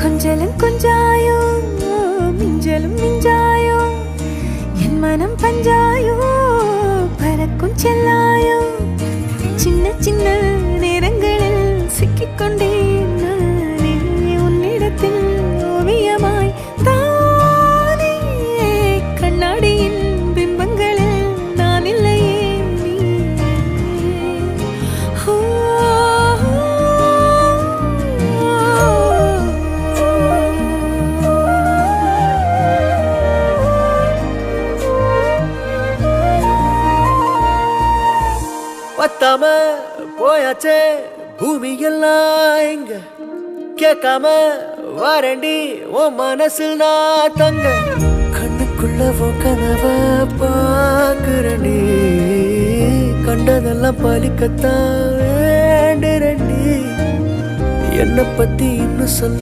கொஞ்சலும் கொஞ்சாயோ மிஞ்சலும் மிஞ்சாயோ என் மனம் பஞ்சாயோ பறக்கும் செல்லாயோ சின்ன சின்ன நேரங்களில் சிக்கிக்கொண்டேன் நானே உன்னிடத்தில் ஓவியமாய் தானே கண்ணாடியின் பிம்பங்களில் நான் இல்லையே பத்தாம போயாச்சே பூமி எல்லாம் இங்க கேட்காம வாரண்டி உன் மனசில் நான் தங்க கண்ணுக்குள்ள உன் கனவ பாக்குறண்டி கண்டதெல்லாம் பலிக்கத்தான் வேண்டுறண்டி என்னை பத்தி இன்னும் சொல்ல